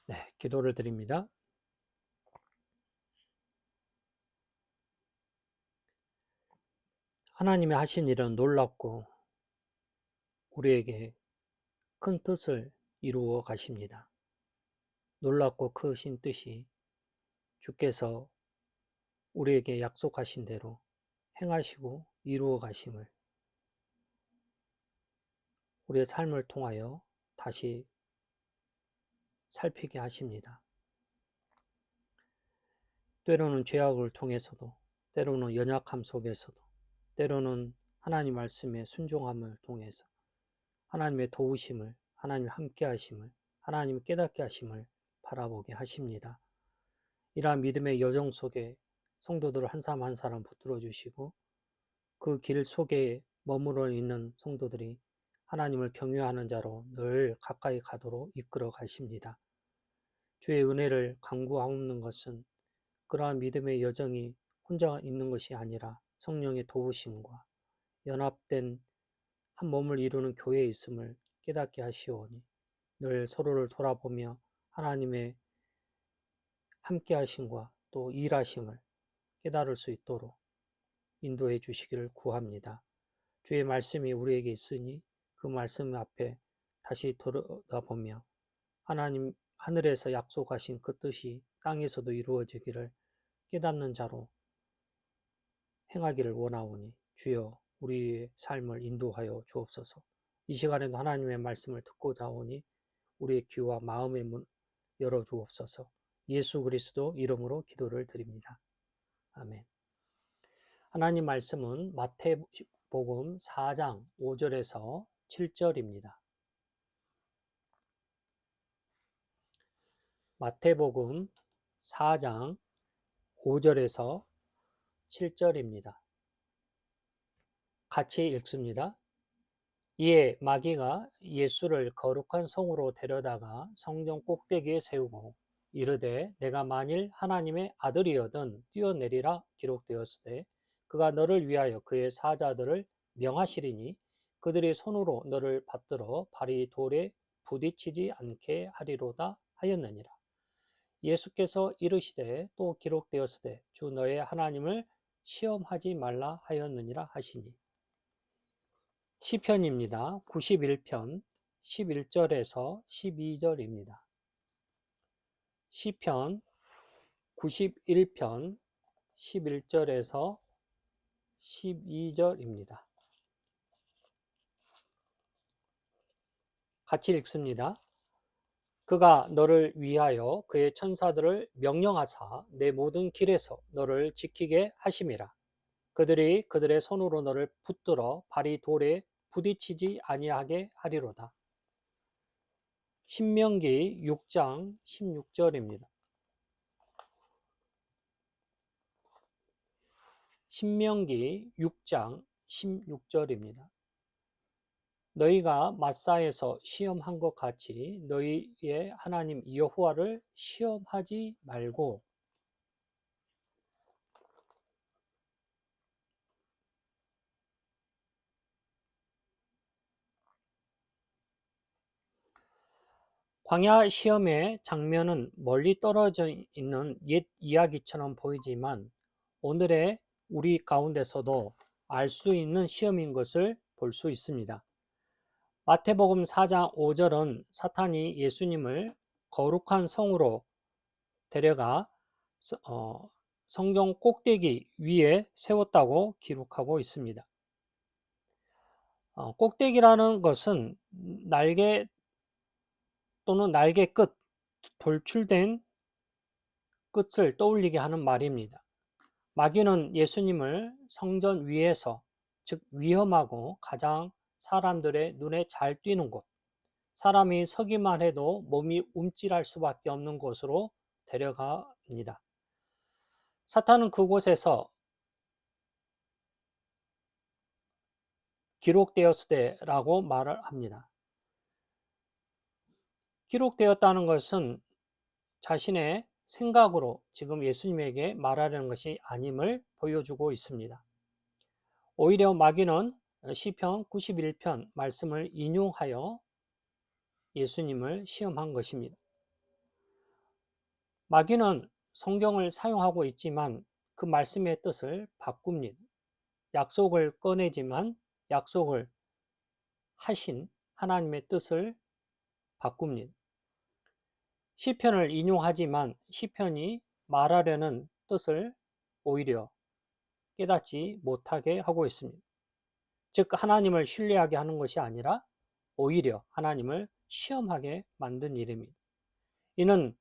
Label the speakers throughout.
Speaker 1: 네, 기도를 드립니다. 하나님이 하신 일은 놀랍고 우리에게 큰 뜻을 이루어 가십니다. 놀랍고 크신 뜻이 주께서 우리에게 약속하신 대로 행하시고 이루어 가심을 우리의 삶을 통하여 다시 살피게 하십니다. 때로는 죄악을 통해서도, 때로는 연약함 속에서도, 때로는 하나님 말씀의 순종함을 통해서 하나님의 도우심을, 하나님 함께 하심을, 하나님 깨닫게 하심을 바라보게 하십니다. 이러한 믿음의 여정 속에 성도들을 한 사람 한 사람 붙들어 주시고 그 길 속에 머무르 있는 성도들이 하나님을 경외하는 자로 늘 가까이 가도록 이끌어 가십니다. 주의 은혜를 간구하옵는 것은 그러한 믿음의 여정이 혼자 있는 것이 아니라 성령의 도우심과 연합된 한 몸을 이루는 교회에 있음을 깨닫게 하시오니 늘 서로를 돌아보며 하나님의 함께 하심과 또 일하심을 깨달을 수 있도록 인도해 주시기를 구합니다. 주의 말씀이 우리에게 있으니 그 말씀 앞에 다시 돌아보며 하나님 하늘에서 약속하신 그 뜻이 땅에서도 이루어지기를 깨닫는 자로 행하기를 원하오니 주여 우리의 삶을 인도하여 주옵소서. 이 시간에도 하나님의 말씀을 듣고자 하오니 우리의 귀와 마음의 문 열어 주옵소서. 예수 그리스도 이름으로 기도를 드립니다. 아멘. 하나님 말씀은 마태복음 4장 5절에서 7절입니다. 마태복음 4장 5절에서 7절입니다. 같이 읽습니다. 이에 마귀가 예수를 거룩한 성으로 데려다가 성전 꼭대기에 세우고 이르되 내가 만일 하나님의 아들이여든 뛰어내리라 기록되었으되 그가 너를 위하여 그의 사자들을 명하시리니 그들이 손으로 너를 받들어 발이 돌에 부딪히지 않게 하리로다 하였느니라. 예수께서 이르시되 또 기록되었으되 주 너의 하나님을 시험하지 말라 하였느니라 하시니. 시편입니다. 91편 11절에서 12절입니다. 시편 91편 11절에서 12절입니다. 같이 읽습니다. 그가 너를 위하여 그의 천사들을 명령하사 내 모든 길에서 너를 지키게 하심이라. 그들이 그들의 손으로 너를 붙들어 발이 돌에 부딪히지 아니하게 하리로다. 신명기 6장 16절입니다. 신명기 6장 16절입니다. 너희가 마사에서 시험한 것 같이 너희의 하나님 여호와를 시험하지 말고 광야 시험의 장면은 멀리 떨어져 있는 옛 이야기처럼 보이지만 오늘의 우리 가운데서도 알 수 있는 시험인 것을 볼 수 있습니다. 마태복음 4장 5절은 사탄이 예수님을 거룩한 성으로 데려가 성경 꼭대기 위에 세웠다고 기록하고 있습니다. 꼭대기라는 것은 날개 또는 날개 끝, 돌출된 끝을 떠올리게 하는 말입니다. 마귀는 예수님을 성전 위에서, 즉 위험하고 가장 사람들의 눈에 잘 띄는 곳, 사람이 서기만 해도 몸이 움찔할 수밖에 없는 곳으로 데려갑니다. 사탄은 그곳에서 기록되었으되라고 말을 합니다. 기록되었다는 것은 자신의 생각으로 지금 예수님에게 말하려는 것이 아님을 보여주고 있습니다. 오히려 마귀는 시편 91편 말씀을 인용하여 예수님을 시험한 것입니다. 마귀는 성경을 사용하고 있지만 그 말씀의 뜻을 바꿉니다. 약속을 꺼내지만 약속을 하신 하나님의 뜻을 바꿉니다. 시편을 인용하지만 시편이 말하려는 뜻을 오히려 깨닫지 못하게 하고 있습니다. 즉 하나님을 신뢰하게 하는 것이 아니라 오히려 하나님을 시험하게 만든 일입니다. 이는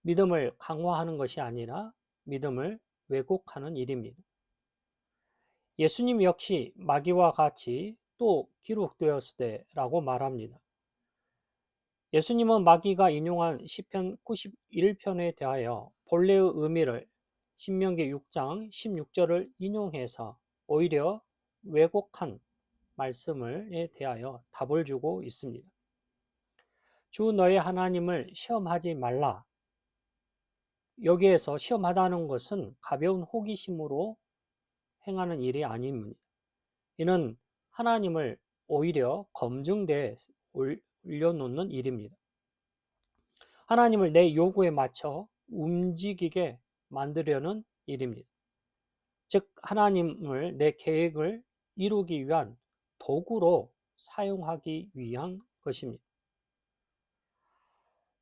Speaker 1: 믿음을 강화하는 것이 아니라 믿음을 왜곡하는 일입니다. 예수님 역시 마귀와 같이 또 기록되었으되라고 말합니다. 예수님은 마귀가 인용한 시편 91편에 대하여 본래의 의미를 신명기 6장 16절을 인용해서 오히려 왜곡한 말씀에 대하여 답을 주고 있습니다. 주 너의 하나님을 시험하지 말라. 여기에서 시험하다는 것은 가벼운 호기심으로 행하는 일이 아닙니다. 이는 하나님을 오히려 검증대에 올려놓는 일입니다. 하나님을 내 요구에 맞춰 움직이게 만들려는 일입니다. 즉 하나님을 내 계획을 이루기 위한 도구로 사용하기 위한 것입니다.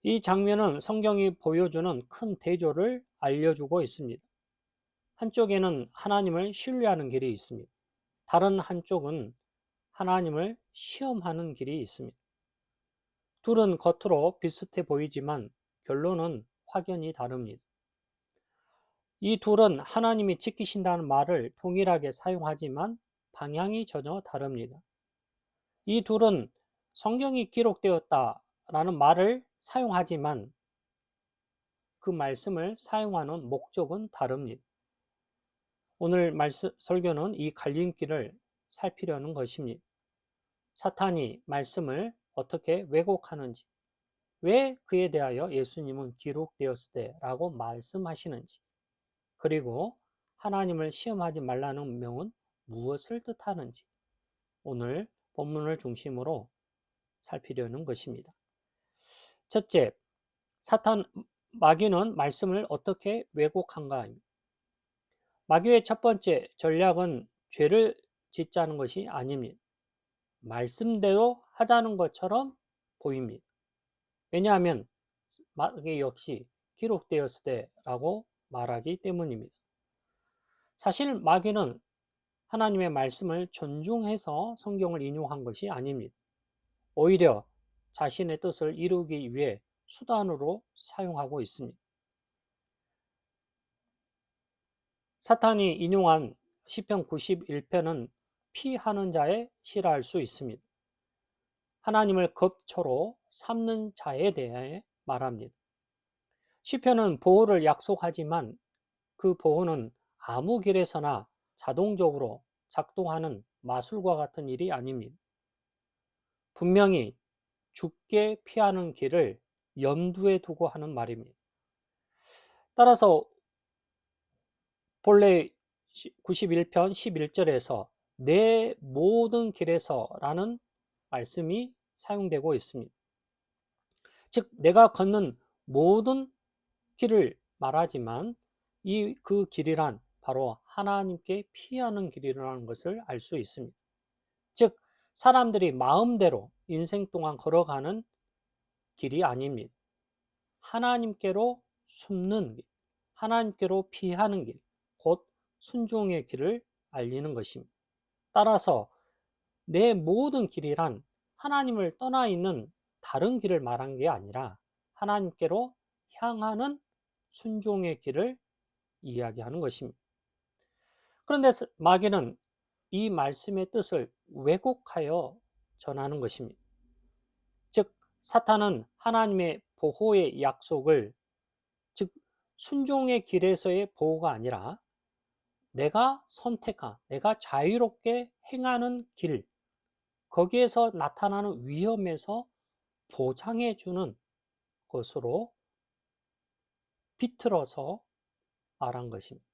Speaker 1: 이 장면은 성경이 보여주는 큰 대조를 알려주고 있습니다. 한쪽에는 하나님을 신뢰하는 길이 있습니다. 다른 한쪽은 하나님을 시험하는 길이 있습니다. 둘은 겉으로 비슷해 보이지만 결론은 확연히 다릅니다. 이 둘은 하나님이 지키신다는 말을 동일하게 사용하지만 방향이 전혀 다릅니다. 이 둘은 성경이 기록되었다라는 말을 사용하지만 그 말씀을 사용하는 목적은 다릅니다. 오늘 설교는 이 갈림길을 살피려는 것입니다. 사탄이 말씀을 어떻게 왜곡하는지, 왜 그에 대하여 예수님은 기록되었으되라고 말씀하시는지, 그리고 하나님을 시험하지 말라는 명은 무엇을 뜻하는지 오늘 본문을 중심으로 살피려는 것입니다. 첫째, 마귀는 말씀을 어떻게 왜곡한가입니다. 마귀의 첫 번째 전략은 죄를 짓자는 것이 아닙니다. 말씀대로 하자는 것처럼 보입니다. 왜냐하면 마귀 역시 기록되었으되라고 말하기 때문입니다. 사실 마귀는 하나님의 말씀을 존중해서 성경을 인용한 것이 아닙니다. 오히려 자신의 뜻을 이루기 위해 수단으로 사용하고 있습니다. 사탄이 인용한 시편 91편은 피하는 자에 실할 수 있습니다. 하나님을 겁초로 삼는 자에 대해 말합니다. 시편은 보호를 약속하지만 그 보호는 아무 길에서나 자동적으로 작동하는 마술과 같은 일이 아닙니다. 분명히 죽게 피하는 길을 염두에 두고 하는 말입니다. 따라서 본래 91편 11절에서 내 모든 길에서라는 말씀이 사용되고 있습니다. 즉 내가 걷는 모든 길을 말하지만 그 길이란 바로 하나님께 피하는 길이라는 것을 알 수 있습니다. 즉 사람들이 마음대로 인생 동안 걸어가는 길이 아닙니다. 하나님께로 숨는 길, 하나님께로 피하는 길, 곧 순종의 길을 알리는 것입니다. 따라서 내 모든 길이란 하나님을 떠나 있는 다른 길을 말한 게 아니라 하나님께로 향하는 순종의 길을 이야기하는 것입니다. 그런데 마귀는 이 말씀의 뜻을 왜곡하여 전하는 것입니다. 즉 사탄은 하나님의 보호의 약속을, 즉 순종의 길에서의 보호가 아니라 내가 선택한, 내가 자유롭게 행하는 길, 거기에서 나타나는 위험에서 보장해 주는 것으로 비틀어서 말한 것입니다.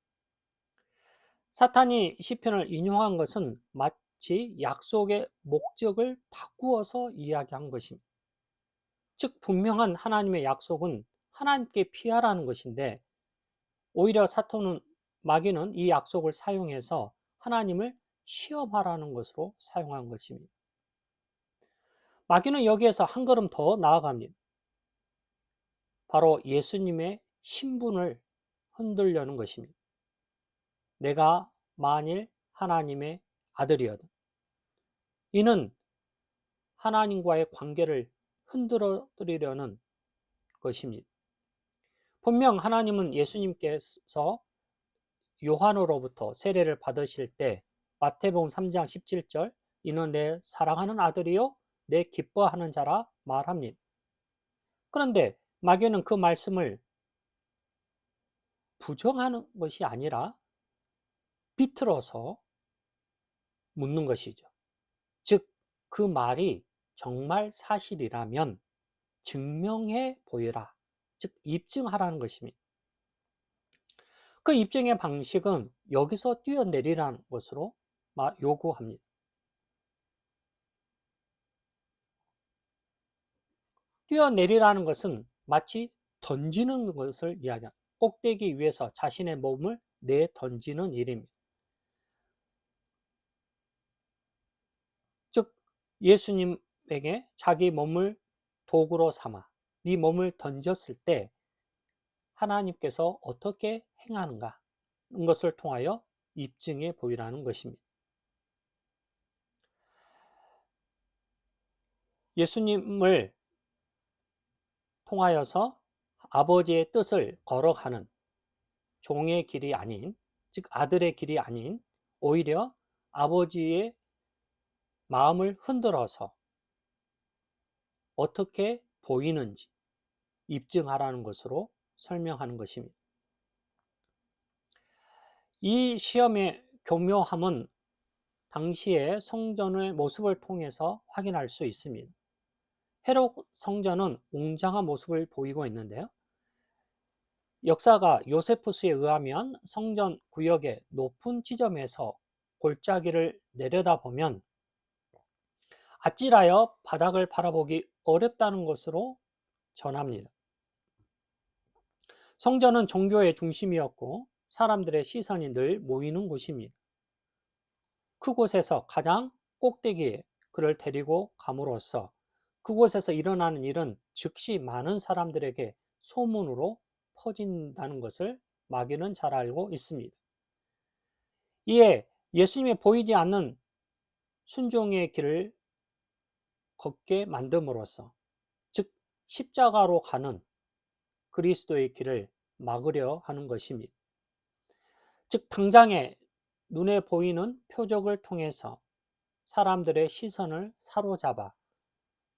Speaker 1: 사탄이 시편을 인용한 것은 마치 약속의 목적을 바꾸어서 이야기한 것입니다. 즉 분명한 하나님의 약속은 하나님께 피하라는 것인데, 오히려 마귀는 이 약속을 사용해서 하나님을 시험하라는 것으로 사용한 것입니다. 마귀는 여기에서 한 걸음 더 나아갑니다. 바로 예수님의 신분을 흔들려는 것입니다. 내가 만일 하나님의 아들이어든, 이는 하나님과의 관계를 흔들어뜨리려는 것입니다. 분명 하나님은 예수님께서 요한으로부터 세례를 받으실 때 마태복음 3장 17절, 이는 내 사랑하는 아들이요 내 기뻐하는 자라 말합니다. 그런데 마귀는 그 말씀을 부정하는 것이 아니라 비틀어서 묻는 것이죠. 즉, 그 말이 정말 사실이라면 증명해 보이라. 즉, 입증하라는 것입니다. 그 입증의 방식은 여기서 뛰어내리라는 것으로 요구합니다. 뛰어내리라는 것은 마치 던지는 것을 이야기합니다. 꼭대기 위에서 자신의 몸을 내던지는 일입니다. 즉, 예수님에게 자기 몸을 도구로 삼아 네 몸을 던졌을 때 하나님께서 어떻게 행하는가, 것을 통하여 입증해 보이라는 것입니다. 예수님을 통하여서 아버지의 뜻을 걸어가는 종의 길이 아닌, 즉 아들의 길이 아닌, 오히려 아버지의 마음을 흔들어서 어떻게 보이는지 입증하라는 것으로 설명하는 것입니다. 이 시험의 교묘함은 당시의 성전의 모습을 통해서 확인할 수 있습니다. 헤롯 성전은 웅장한 모습을 보이고 있는데요. 역사가 요세푸스에 의하면 성전 구역의 높은 지점에서 골짜기를 내려다보면 아찔하여 바닥을 바라보기 어렵다는 것으로 전합니다. 성전은 종교의 중심이었고 사람들의 시선이 늘 모이는 곳입니다. 그곳에서 가장 꼭대기에 그를 데리고 감으로써 그곳에서 일어나는 일은 즉시 많은 사람들에게 소문으로 퍼진다는 것을 마귀는 잘 알고 있습니다. 이에 예수님이 보이지 않는 순종의 길을 걷게 만듦으로써, 즉 십자가로 가는 그리스도의 길을 막으려 하는 것입니다. 즉 당장에 눈에 보이는 표적을 통해서 사람들의 시선을 사로잡아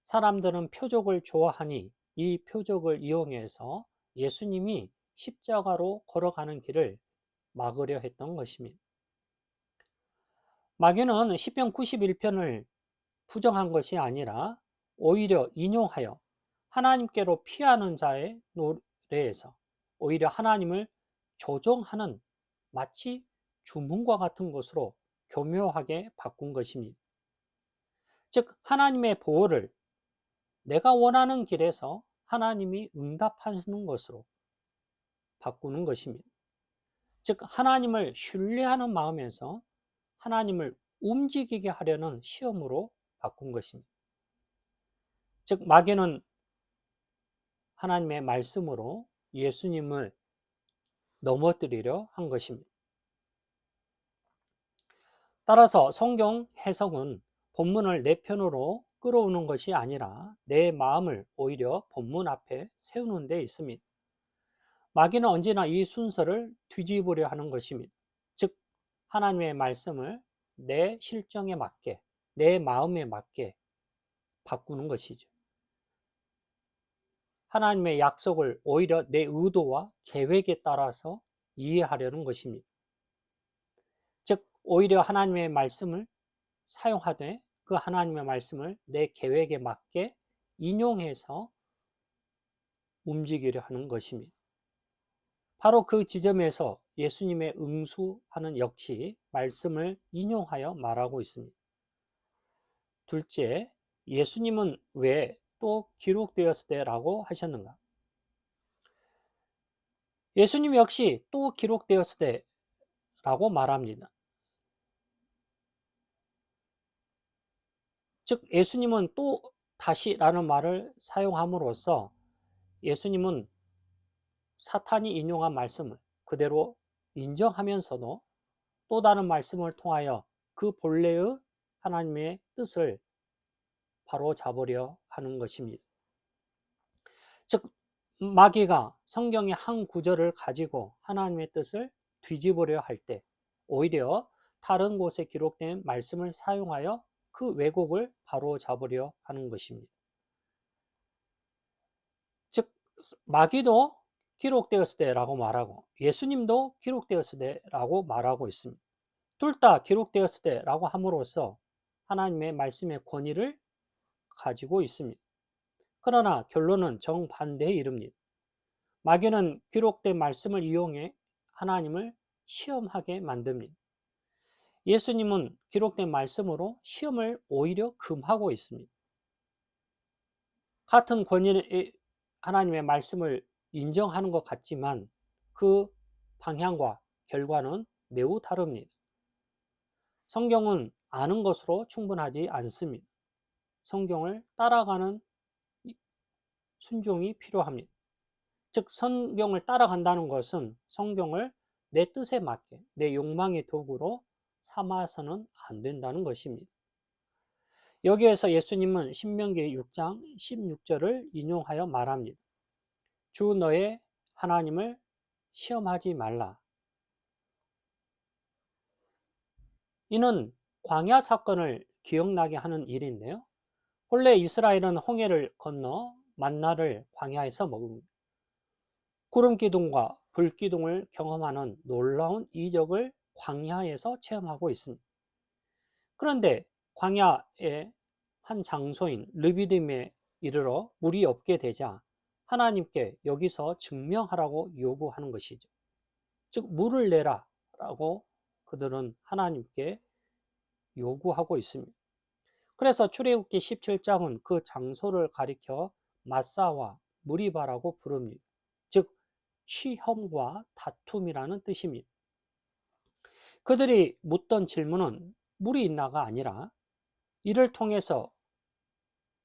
Speaker 1: 사람들은 표적을 좋아하니 이 표적을 이용해서 예수님이 십자가로 걸어가는 길을 막으려 했던 것입니다. 마귀는 시편 91편을 부정한 것이 아니라 오히려 인용하여 하나님께로 피하는 자의 노래에서 오히려 하나님을 조종하는 마치 주문과 같은 것으로 교묘하게 바꾼 것입니다. 즉 하나님의 보호를 내가 원하는 길에서 하나님이 응답하시는 것으로 바꾸는 것입니다. 즉 하나님을 신뢰하는 마음에서 하나님을 움직이게 하려는 시험으로 바꾼 것입니다. 즉 마귀는 하나님의 말씀으로 예수님을 넘어뜨리려 한 것입니다. 따라서 성경 해석은 본문을 내 편으로 끌어오는 것이 아니라 내 마음을 오히려 본문 앞에 세우는 데 있습니다. 마귀는 언제나 이 순서를 뒤집으려 하는 것입니다. 즉 하나님의 말씀을 내 실정에 맞게, 내 마음에 맞게 바꾸는 것이죠. 하나님의 약속을 오히려 내 의도와 계획에 따라서 이해하려는 것입니다. 즉 오히려 하나님의 말씀을 사용하되 그 하나님의 말씀을 내 계획에 맞게 인용해서 움직이려 하는 것입니다. 바로 그 지점에서 예수님의 응수하는 역시 말씀을 인용하여 말하고 있습니다. 둘째, 예수님은 왜 또 기록되었을 때라고 하셨는가? 예수님 역시 또 기록되었을 때라고 말합니다. 즉 예수님은 또 다시라는 말을 사용함으로써 예수님은 사탄이 인용한 말씀을 그대로 인정하면서도 또 다른 말씀을 통하여 그 본래의 하나님의 뜻을 바로잡으려 하는 것입니다. 즉 마귀가 성경의 한 구절을 가지고 하나님의 뜻을 뒤집으려 할 때 오히려 다른 곳에 기록된 말씀을 사용하여 그 왜곡을 바로잡으려 하는 것입니다. 즉 마귀도 기록되었을 때라고 말하고 예수님도 기록되었을 때라고 말하고 있습니다. 둘 다 기록되었을 때라고 함으로써 하나님의 말씀의 권위를 가지고 있습니다. 그러나 결론은 정반대에 이릅니다. 마귀는 기록된 말씀을 이용해 하나님을 시험하게 만듭니다. 예수님은 기록된 말씀으로 시험을 오히려 금하고 있습니다. 같은 권위의 하나님의 말씀을 인정하는 것 같지만 그 방향과 결과는 매우 다릅니다. 성경은 아는 것으로 충분하지 않습니다. 성경을 따라가는 순종이 필요합니다. 즉 성경을 따라간다는 것은 성경을 내 뜻에 맞게 내 욕망의 도구로 삼아서는 안 된다는 것입니다. 여기에서 예수님은 신명기 6장 16절을 인용하여 말합니다. 주 너의 하나님을 시험하지 말라. 이는 광야 사건을 기억나게 하는 일인데요. 본래 이스라엘은 홍해를 건너 만나를 광야에서 먹습니다. 구름 기둥과 불 기둥을 경험하는 놀라운 이적을 광야에서 체험하고 있습니다. 그런데 광야의 한 장소인 르비딤에 이르러 물이 없게 되자 하나님께 여기서 증명하라고 요구하는 것이죠. 즉 물을 내라라고 그들은 하나님께 요구하고 있습니다. 그래서 출애굽기 17장은 그 장소를 가리켜 마사와 무리바라고 부릅니다. 즉 시험과 다툼이라는 뜻입니다. 그들이 묻던 질문은 물이 있나가 아니라 이를 통해서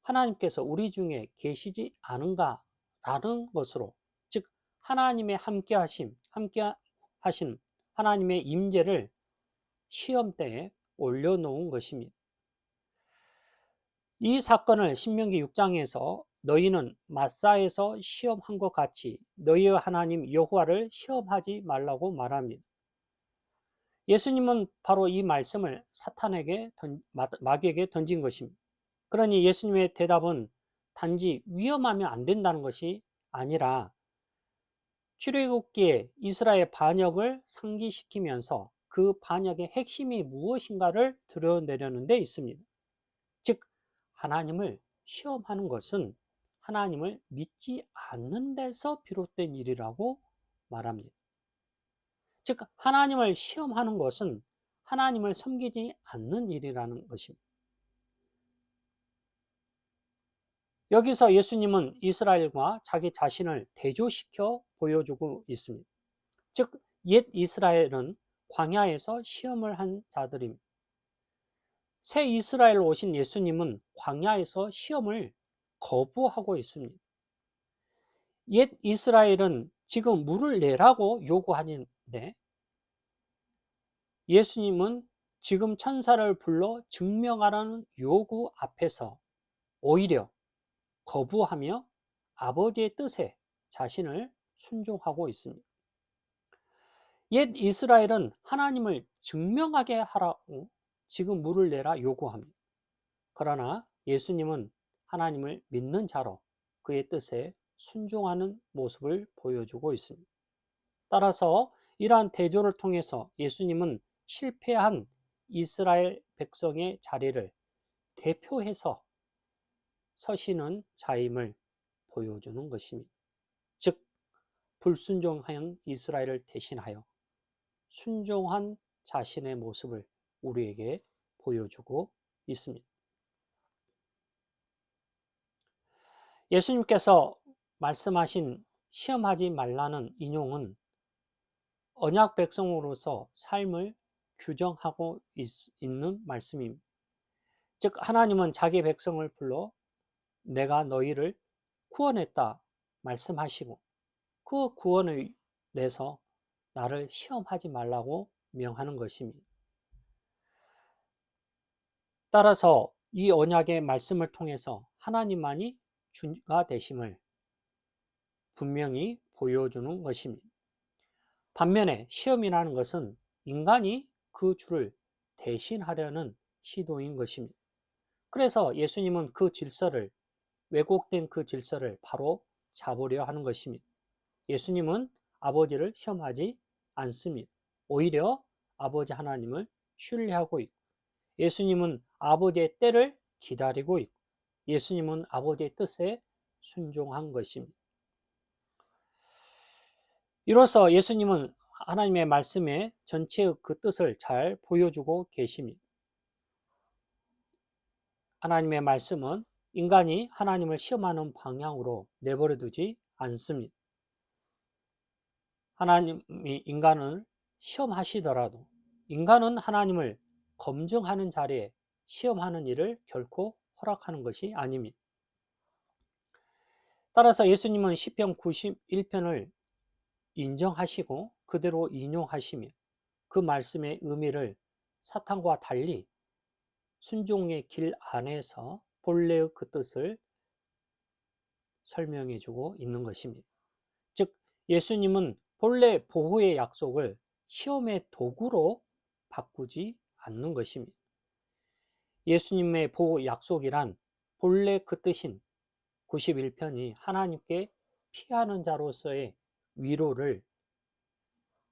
Speaker 1: 하나님께서 우리 중에 계시지 않은가라는 것으로, 즉 하나님의 함께 하신 하나님의 임재를 시험대에 올려놓은 것입니다. 이 사건을 신명기 6장에서 너희는 마사에서 시험한 것 같이 너희의 하나님 여호와를 시험하지 말라고 말합니다. 예수님은 바로 이 말씀을 사탄에게 마귀에게 던진 것입니다. 그러니 예수님의 대답은 단지 위험하면 안 된다는 것이 아니라 출애굽기에 이스라엘 반역을 상기시키면서 그 반역의 핵심이 무엇인가를 드러내려는 데 있습니다. 즉 하나님을 시험하는 것은 하나님을 믿지 않는 데서 비롯된 일이라고 말합니다. 즉 하나님을 시험하는 것은 하나님을 섬기지 않는 일이라는 것입니다. 여기서 예수님은 이스라엘과 자기 자신을 대조시켜 보여주고 있습니다. 즉 옛 이스라엘은 광야에서 시험을 한 자들입니다. 새 이스라엘로 오신 예수님은 광야에서 시험을 거부하고 있습니다. 옛 이스라엘은 지금 물을 내라고 요구하는데 예수님은 지금 천사를 불러 증명하라는 요구 앞에서 오히려 거부하며 아버지의 뜻에 자신을 순종하고 있습니다. 옛 이스라엘은 하나님을 증명하게 하라고 지금 물을 내라 요구합니다. 그러나 예수님은 하나님을 믿는 자로 그의 뜻에 순종하는 모습을 보여주고 있습니다. 따라서 이러한 대조를 통해서 예수님은 실패한 이스라엘 백성의 자리를 대표해서 서시는 자임을 보여주는 것입니다. 즉 불순종한 이스라엘을 대신하여 순종한 자신의 모습을 우리에게 보여주고 있습니다. 예수님께서 말씀하신 시험하지 말라는 인용은 언약 백성으로서 삶을 규정하고 있는 말씀입니다. 즉 하나님은 자기 백성을 불러 내가 너희를 구원했다 말씀하시고 그 구원을 내서 나를 시험하지 말라고 명하는 것입니다. 따라서 이 언약의 말씀을 통해서 하나님만이 주가 되심을 분명히 보여주는 것입니다. 반면에 시험이라는 것은 인간이 그 주를 대신하려는 시도인 것입니다. 그래서 예수님은 그 질서를, 왜곡된 그 질서를 바로 잡으려 하는 것입니다. 예수님은 아버지를 시험하지 않습니다. 오히려 아버지 하나님을 신뢰하고 있고, 예수님은 아버지의 때를 기다리고 있고, 예수님은 아버지의 뜻에 순종한 것입니다. 이로써 예수님은 하나님의 말씀의 전체의 그 뜻을 잘 보여주고 계십니다. 하나님의 말씀은 인간이 하나님을 시험하는 방향으로 내버려 두지 않습니다. 하나님이 인간을 시험하시더라도 인간은 하나님을 검증하는 자리에 시험하는 일을 결코 허락하는 것이 아닙니다. 따라서 예수님은 시편 91편을 인정하시고 그대로 인용하시며 그 말씀의 의미를 사탄과 달리 순종의 길 안에서 본래의 그 뜻을 설명해 주고 있는 것입니다. 즉 예수님은 본래 보호의 약속을 시험의 도구로 바꾸지 않는 것입니다. 예수님의 보호 약속이란 본래 그 뜻인 91편이 하나님께 피하는 자로서의 위로를,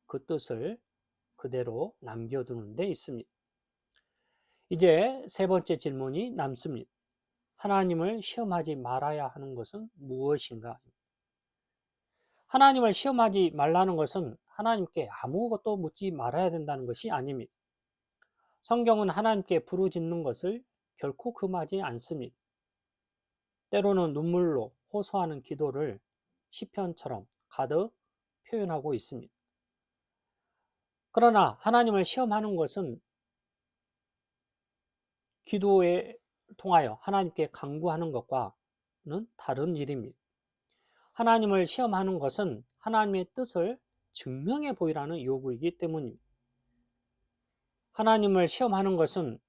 Speaker 1: 그 뜻을 그대로 남겨두는 데 있습니다. 이제 세 번째 질문이 남습니다. 하나님을 시험하지 말아야 하는 것은 무엇인가? 하나님을 시험하지 말라는 것은 하나님께 아무것도 묻지 말아야 된다는 것이 아닙니다. 성경은 하나님께 부르짖는 것을 결코 금하지 않습니다. 때로는 눈물로 호소하는 기도를 시편처럼 가득 표현하고 있습니다. 그러나 하나님을 시험하는 것은 기도에 통하여 하나님께 간구하는 것과는 다른 일입니다. 하나님을 시험하는 것은 하나님의 뜻을 증명해 보이라는 요구이기 때문입니다. 하나님을 시험하는 것은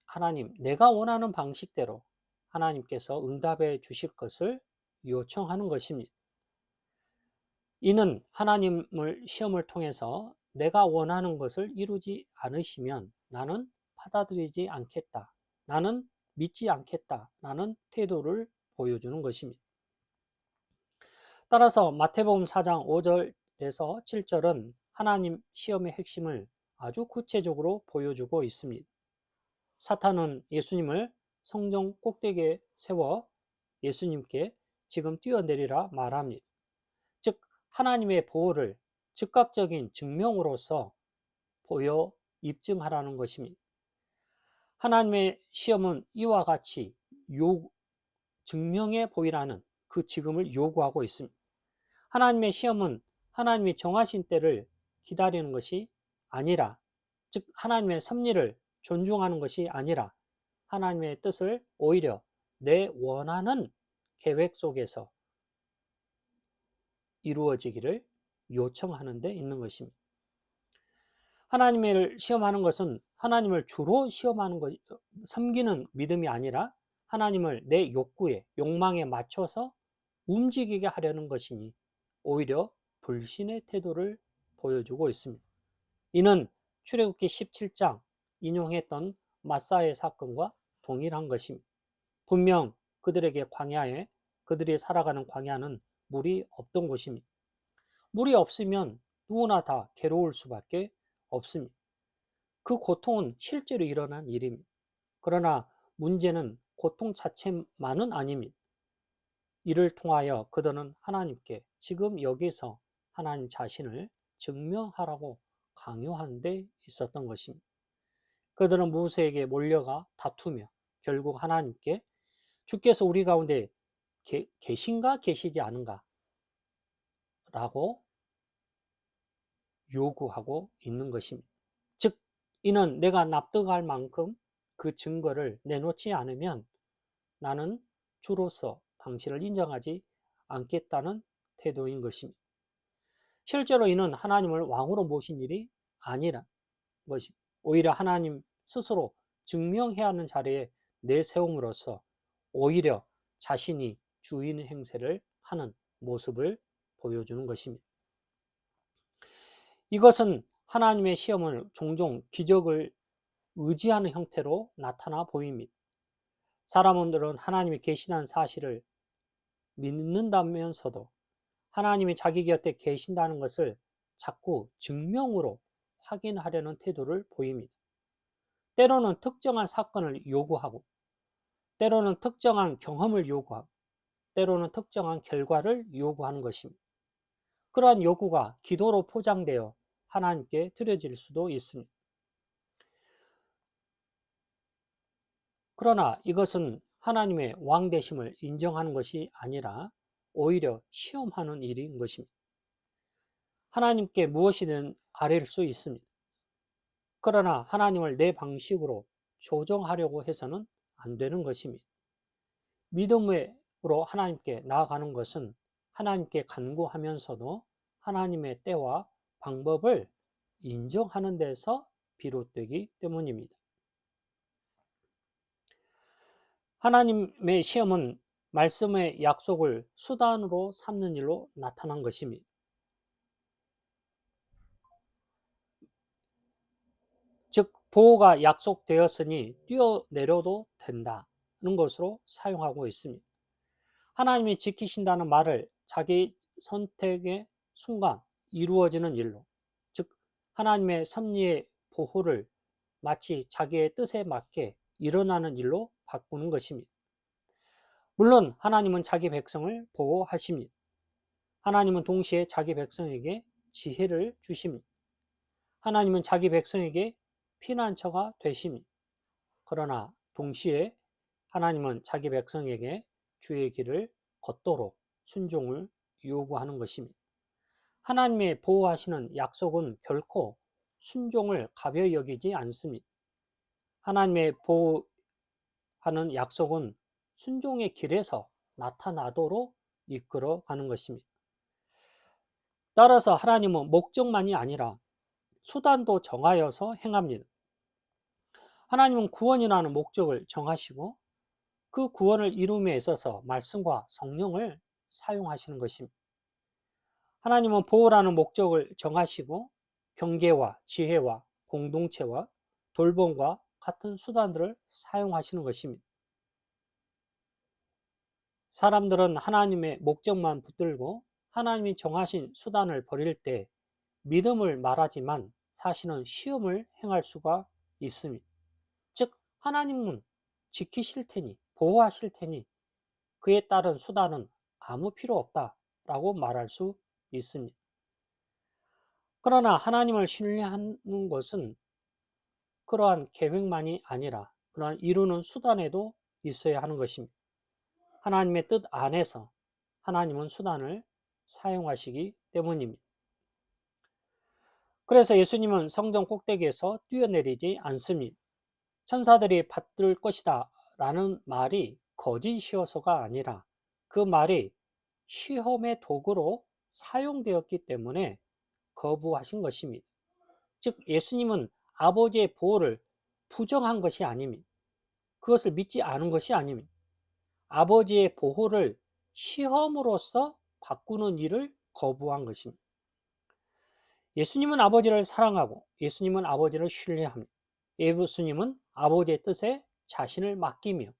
Speaker 1: 하나님, 내가 원하는 방식대로 하나님께서 응답해 주실 것을 요청하는 것입니다. 이는 하나님을 시험을 통해서 내가 원하는 것을 이루지 않으시면 나는 받아들이지 않겠다, 나는 믿지 않겠다 라는 태도를 보여주는 것입니다. 따라서 마태복음 4장 5절에서 7절은 하나님 시험의 핵심을 아주 구체적으로 보여주고 있습니다. 사탄은 예수님을 성전 꼭대기에 세워 예수님께 지금 뛰어내리라 말합니다. 즉 하나님의 보호를 즉각적인 증명으로서 보여 입증하라는 것입니다. 하나님의 시험은 이와 같이 증명해 보이라는 그 지금을 요구하고 있습니다. 하나님의 시험은 하나님이 정하신 때를 기다리는 것이 아니라, 즉 하나님의 섭리를 존중하는 것이 아니라 하나님의 뜻을 오히려 내 원하는 계획 속에서 이루어지기를 요청하는 데 있는 것입니다. 하나님을 시험하는 것은 하나님을 주로 시험하는 것, 섬기는 믿음이 아니라 하나님을 내 욕구에, 욕망에 맞춰서 움직이게 하려는 것이니 오히려 불신의 태도를 보여주고 있습니다. 이는 출애굽기 17장 인용했던 마사의 사건과 동일한 것입니다. 분명 그들에게 광야에, 그들이 살아가는 광야는 물이 없던 곳입니다. 물이 없으면 누구나 다 괴로울 수밖에 없습니다. 그 고통은 실제로 일어난 일입니다. 그러나 문제는 고통 자체만은 아닙니다. 이를 통하여 그들은 하나님께 지금 여기서 하나님 자신을 증명하라고 강요한 데 있었던 것입니다. 그들은 모세에게 몰려가 다투며 결국 하나님께 주께서 우리 가운데 계신가 계시지 않은가 라고 요구하고 있는 것입니다. 즉, 이는 내가 납득할 만큼 그 증거를 내놓지 않으면 나는 주로서 당신을 인정하지 않겠다는 태도인 것입니다. 실제로 이는 하나님을 왕으로 모신 일이 아니라 것이 오히려 하나님 스스로 증명해야 하는 자리에 내세움으로써 오히려 자신이 주인 행세를 하는 모습을 보여주는 것입니다. 이것은 하나님의 시험은 종종 기적을 의지하는 형태로 나타나 보입니다. 사람들은 하나님이 계시다는 사실을 믿는다면서도 하나님이 자기 곁에 계신다는 것을 자꾸 증명으로 확인하려는 태도를 보입니다. 때로는 특정한 사건을 요구하고, 때로는 특정한 경험을 요구하고, 때로는 특정한 결과를 요구하는 것입니다. 그러한 요구가 기도로 포장되어 하나님께 드려질 수도 있습니다. 그러나 이것은 하나님의 왕되심을 인정하는 것이 아니라 오히려 시험하는 일인 것입니다. 하나님께 무엇이든 아뢰일 수 있습니다. 그러나 하나님을 내 방식으로 조정하려고 해서는 안 되는 것입니다. 믿음으로 하나님께 나아가는 것은 하나님께 간구하면서도 하나님의 때와 방법을 인정하는 데서 비롯되기 때문입니다. 하나님의 시험은 말씀의 약속을 수단으로 삼는 일로 나타난 것입니다. 즉, 보호가 약속되었으니 뛰어내려도 된다는 것으로 사용하고 있습니다. 하나님이 지키신다는 말을 자기 선택의 순간 이루어지는 일로, 즉 하나님의 섭리의 보호를 마치 자기의 뜻에 맞게 일어나는 일로 바꾸는 것입니다. 물론 하나님은 자기 백성을 보호하십니다. 하나님은 동시에 자기 백성에게 지혜를 주십니다. 하나님은 자기 백성에게 피난처가 되십니다. 그러나 동시에 하나님은 자기 백성에게 주의 길을 걷도록 순종을 요구하는 것입니다. 하나님의 보호하시는 약속은 결코 순종을 가벼이 여기지 않습니다. 하나님의 보호하는 약속은 순종의 길에서 나타나도록 이끌어가는 것입니다. 따라서 하나님은 목적만이 아니라 수단도 정하여서 행합니다. 하나님은 구원이라는 목적을 정하시고 그 구원을 이룸에 있어서 말씀과 성령을 사용하시는 것입니다. 하나님은 보호라는 목적을 정하시고 경계와 지혜와 공동체와 돌봄과 같은 수단들을 사용하시는 것입니다. 사람들은 하나님의 목적만 붙들고 하나님이 정하신 수단을 버릴 때 믿음을 말하지만 사실은 시험을 행할 수가 있습니다. 즉, 하나님은 지키실 테니, 보호하실 테니 그에 따른 수단은 아무 필요 없다라고 말할 수 있습니다. 그러나 하나님을 신뢰하는 것은 그러한 계획만이 아니라 그러한 이루는 수단에도 있어야 하는 것입니다. 하나님의 뜻 안에서 하나님은 수단을 사용하시기 때문입니다. 그래서 예수님은 성전 꼭대기에서 뛰어내리지 않습니다. 천사들이 받들 것이다 라는 말이 거짓이어서가 아니라 그 말이 시험의 도구로 사용되었기 때문에 거부하신 것입니다. 즉, 예수님은 아버지의 보호를 부정한 것이 아닙니다. 그것을 믿지 않은 것이 아닙니다. 아버지의 보호를 시험으로써 바꾸는 일을 거부한 것입니다. 예수님은 아버지를 사랑하고 예수님은 아버지를 신뢰합니다. 예수님은 아버지의 뜻에 자신을 맡기며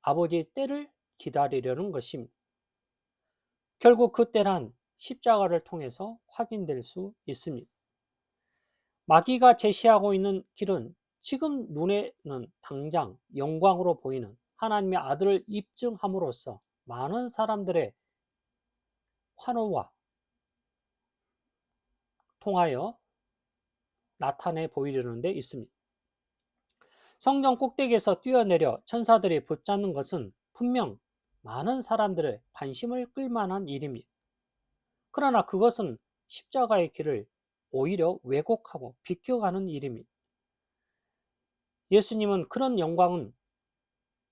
Speaker 1: 아버지의 때를 기다리려는 것입니다. 결국 그 때란 십자가를 통해서 확인될 수 있습니다. 마귀가 제시하고 있는 길은 지금 눈에는 당장 영광으로 보이는 하나님의 아들을 입증함으로써 많은 사람들의 환호와 통하여 나타내 보이려는 데 있습니다. 성전 꼭대기에서 뛰어내려 천사들이 붙잡는 것은 분명 많은 사람들의 관심을 끌만한 일입니다. 그러나 그것은 십자가의 길을 오히려 왜곡하고 비껴가는 일입니다. 예수님은 그런 영광은,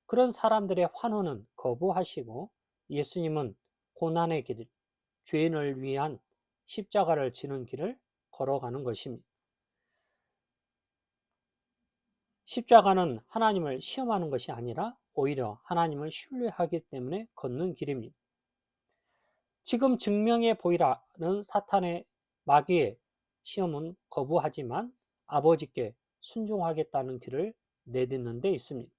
Speaker 1: 그런 사람들의 환호는 거부하시고 예수님은 고난의 길, 죄인을 위한 십자가를 지는 길을 걸어가는 것입니다. 십자가는 하나님을 시험하는 것이 아니라 오히려 하나님을 신뢰하기 때문에 걷는 길입니다. 지금 증명해 보이라는 사탄의 마귀의 시험은 거부하지만 아버지께 순종하겠다는 길을 내딛는 데 있습니다.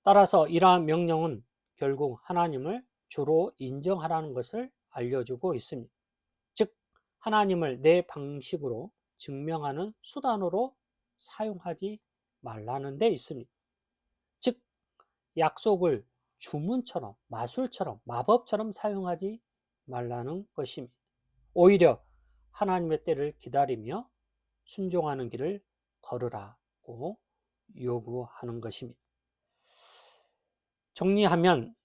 Speaker 1: 따라서 이러한 명령은 결국 하나님을 주로 인정하라는 것을 알려주고 있습니다. 즉, 하나님을 내 방식으로 증명하는 수단으로 사용하지 말라는 데 있습니다. 즉, 약속을 주문처럼, 마술처럼, 마법처럼 사용하지 말라는 것입니다. 오히려 하나님의 때를 기다리며 순종하는 길을 걸으라고 요구하는 것입니다. 정리하면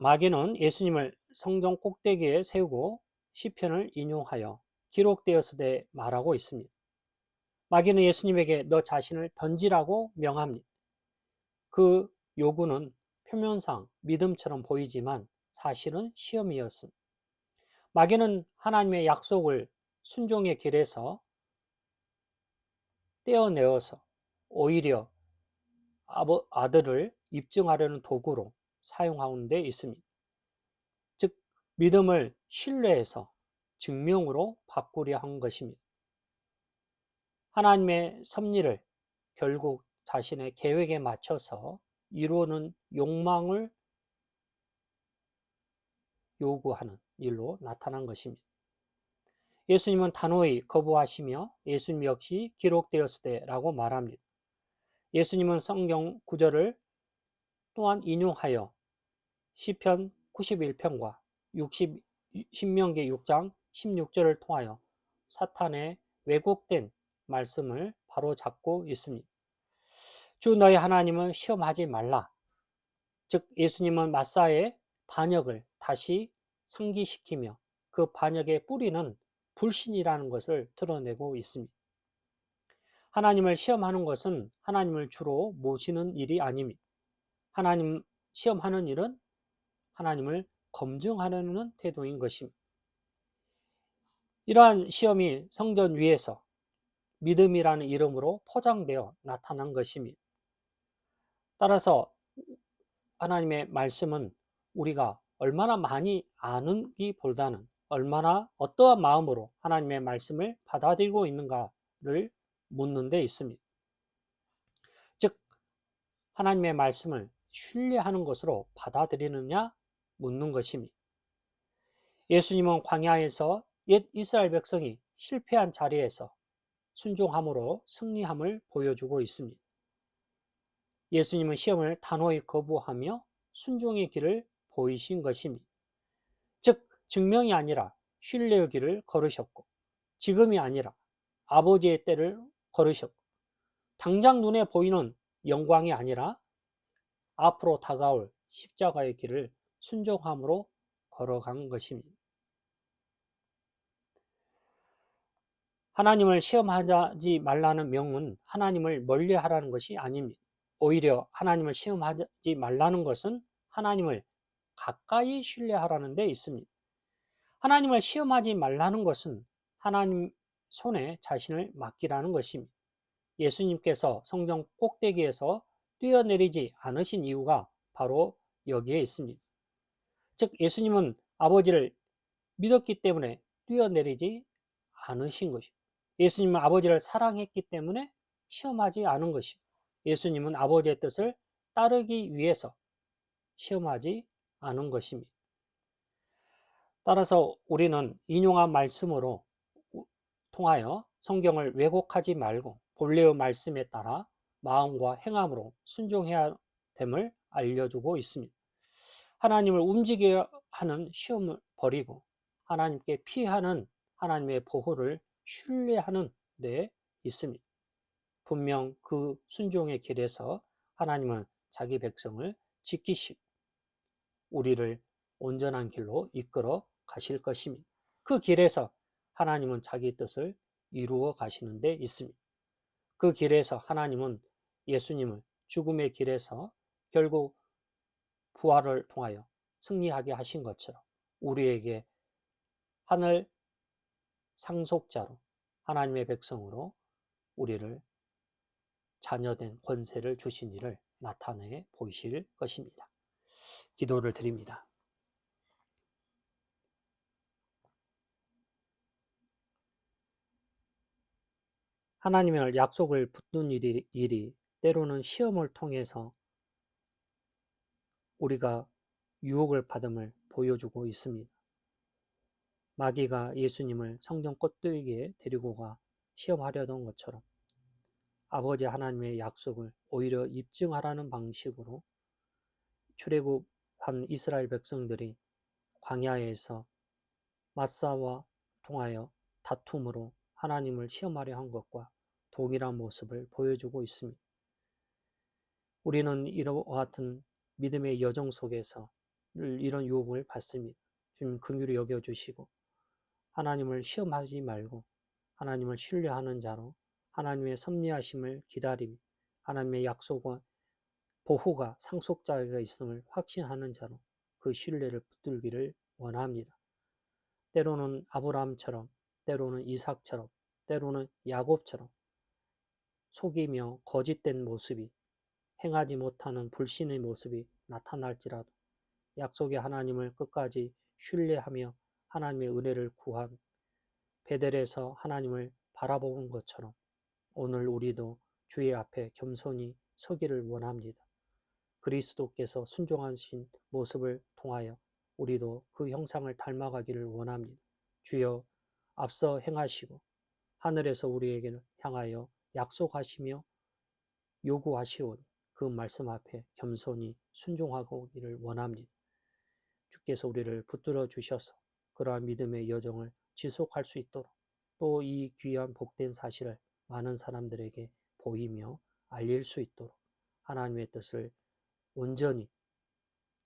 Speaker 1: 마귀는 예수님을 성전 꼭대기에 세우고 시편을 인용하여 기록되었으되 말하고 있습니다. 마귀는 예수님에게 너 자신을 던지라고 명합니다. 그 요구는 표면상 믿음처럼 보이지만 사실은 시험이었습니다. 마귀는 하나님의 약속을 순종의 길에서 떼어내어서 오히려 아들을 입증하려는 도구로 사용하는 데 있습니다. 즉, 믿음을 신뢰해서 증명으로 바꾸려 한 것입니다. 하나님의 섭리를 결국 자신의 계획에 맞춰서 이루는 욕망을 요구하는 일로 나타난 것입니다. 예수님은 단호히 거부하시며 예수님 역시 기록되었으되라고 말합니다. 예수님은 성경 구절을 또한 인용하여 시편 91편과 신명기 6장 16절을 통하여 사탄의 왜곡된 말씀을 바로잡고 있습니다. 주 너희 하나님을 시험하지 말라. 즉, 예수님은 마사의 반역을 다시 상기시키며 그 반역의 뿌리는 불신이라는 것을 드러내고 있습니다. 하나님을 시험하는 것은 하나님을 주로 모시는 일이 아닙니다. 하나님 시험하는 일은 하나님을 검증하려는 태도인 것입니다. 이러한 시험이 성전 위에서 믿음이라는 이름으로 포장되어 나타난 것입니다. 따라서 하나님의 말씀은 우리가 얼마나 많이 아는기보다는 얼마나 어떠한 마음으로 하나님의 말씀을 받아들이고 있는가를 묻는 데 있습니다. 즉, 하나님의 말씀을 신뢰하는 것으로 받아들이느냐 묻는 것입니다. 예수님은 광야에서 옛 이스라엘 백성이 실패한 자리에서 순종함으로 승리함을 보여주고 있습니다. 예수님은 시험을 단호히 거부하며 순종의 길을 보이신 것입니다. 즉, 증명이 아니라 신뢰의 길을 걸으셨고, 지금이 아니라 아버지의 때를 걸으셨고, 당장 눈에 보이는 영광이 아니라 앞으로 다가올 십자가의 길을 순종함으로 걸어간 것입니다. 하나님을 시험하지 말라는 명은 하나님을 멀리하라는 것이 아닙니다. 오히려 하나님을 시험하지 말라는 것은 하나님을 가까이 신뢰하라는 데 있습니다. 하나님을 시험하지 말라는 것은 하나님 손에 자신을 맡기라는 것입니다. 예수님께서 성전 꼭대기에서 뛰어내리지 않으신 이유가 바로 여기에 있습니다. 즉, 예수님은 아버지를 믿었기 때문에 뛰어내리지 않으신 것이고, 예수님은 아버지를 사랑했기 때문에 시험하지 않은 것이고, 예수님은 아버지의 뜻을 따르기 위해서 시험하지 않은 것입니다. 따라서 우리는 인용한 말씀으로 통하여 성경을 왜곡하지 말고 본래의 말씀에 따라 마음과 행함으로 순종해야 됨을 알려주고 있습니다. 하나님을 움직이려 하는 시험을 버리고 하나님께 피하는 하나님의 보호를 신뢰하는 데 있습니다. 분명 그 순종의 길에서 하나님은 자기 백성을 지키시고 우리를 온전한 길로 이끌어 가실 것입니다. 그 길에서 하나님은 자기 뜻을 이루어 가시는 데 있습니다. 그 길에서 하나님은 예수님을 죽음의 길에서 결국 부활을 통하여 승리하게 하신 것처럼 우리에게 하늘 상속자로 하나님의 백성으로 우리를 자녀된 권세를 주신 이를 나타내 보이실 것입니다. 기도를 드립니다. 하나님의 약속을 붙든 일이 때로는 시험을 통해서 우리가 유혹을 받음을 보여주고 있습니다. 마귀가 예수님을 성전 껍데기에 데리고 가 시험하려던 것처럼 아버지 하나님의 약속을 오히려 입증하라는 방식으로 출애굽한 이스라엘 백성들이 광야에서 마사와 통하여 다툼으로 하나님을 시험하려 한 것과 동일한 모습을 보여주고 있습니다. 우리는 이와 같은 믿음의 여정 속에서 늘 이런 유혹을 받습니다. 주님 긍휼히 여겨주시고 하나님을 시험하지 말고 하나님을 신뢰하는 자로 하나님의 섭리하심을 기다리며 하나님의 약속과 보호가 상속자가 있음을 확신하는 자로 그 신뢰를 붙들기를 원합니다. 때로는 아브라함처럼, 때로는 이삭처럼, 때로는 야곱처럼 속이며 거짓된 모습이 행하지 못하는 불신의 모습이 나타날지라도 약속의 하나님을 끝까지 신뢰하며 하나님의 은혜를 구한 베델에서 하나님을 바라보는 것처럼 오늘 우리도 주의 앞에 겸손히 서기를 원합니다. 그리스도께서 순종하신 모습을 통하여 우리도 그 형상을 닮아가기를 원합니다. 주여 앞서 행하시고 하늘에서 우리에게 향하여 약속하시며 요구하시오니 그 말씀 앞에 겸손히 순종하기를 원합니다. 주께서 우리를 붙들어 주셔서 그러한 믿음의 여정을 지속할 수 있도록 또 이 귀한 복된 사실을 많은 사람들에게 보이며 알릴 수 있도록 하나님의 뜻을 온전히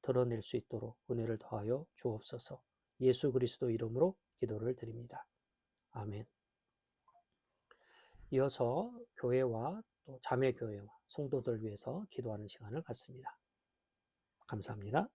Speaker 1: 드러낼 수 있도록 은혜를 더하여 주옵소서. 예수 그리스도 이름으로 기도를 드립니다. 아멘. 이어서 교회와 또 자매교회와 성도들 위해서 기도하는 시간을 갖습니다. 감사합니다.